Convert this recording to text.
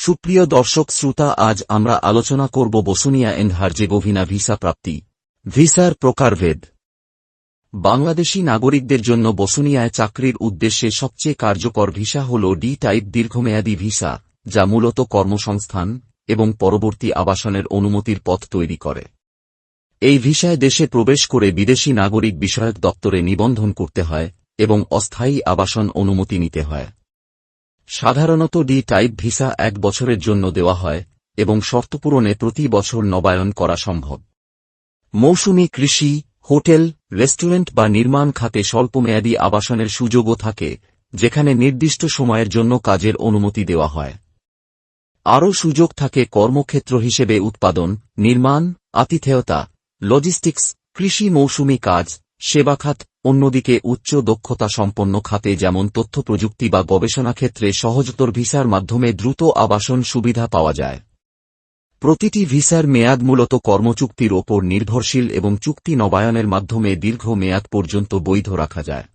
সুপ্রিয় দর্শক শ্রোতা, আজ আমরা আলোচনা করব বসনিয়া এন্ড হার্জেগোভিনা ভিসা প্রাপ্তি, ভিসার প্রকারভেদ। বাংলাদেশী নাগরিকদের জন্য বসনিয়ায় চাকরির উদ্দেশ্যে সবচেয়ে কার্যকর ভিসা হল ডি টাইপ দীর্ঘমেয়াদী ভিসা, যা মূলত কর্মসংস্থান এবং পরবর্তী আবাসনের অনুমতির পথ তৈরি করে। এই ভিসায় দেশে প্রবেশ করে বিদেশী নাগরিক বিষয়ক দপ্তরে নিবন্ধন করতে হয় এবং অস্থায়ী আবাসন অনুমতি নিতে হয়। সাধারণত ডি টাইপ ভিসা 1 বছরের জন্য দেওয়া হয় এবং শর্ত পূরণে প্রতি বছর নবায়ন করা সম্ভব। মৌসুমী কৃষি, হোটেল, রেস্টুরেন্ট বা নির্মাণ খাতে স্বল্পমেয়াদী আবাসনের সুযোগও থাকে, যেখানে নির্দিষ্ট সময়ের জন্য কাজের অনুমতি দেওয়া হয়। আরও সুযোগ থাকে কর্মক্ষেত্র হিসেবে উৎপাদন, নির্মাণ, আতিথেয়তা, লজিস্টিক্স, কৃষি, মৌসুমী কাজ, সেবা খাত। অন্যদিকে উচ্চ দক্ষতা সম্পন্ন খাতে যেমন তথ্য প্রযুক্তি বা গবেষণা ক্ষেত্রে সহজতর ভিসার মাধ্যমে দ্রুত আবাসন সুবিধা পাওয়া যায়। প্রতিটি ভিসার মেয়াদ মূলত কর্মচুক্তির ওপর নির্ভরশীল এবং চুক্তি নবায়নের মাধ্যমে দীর্ঘ মেয়াদ পর্যন্ত বৈধ রাখা যায়।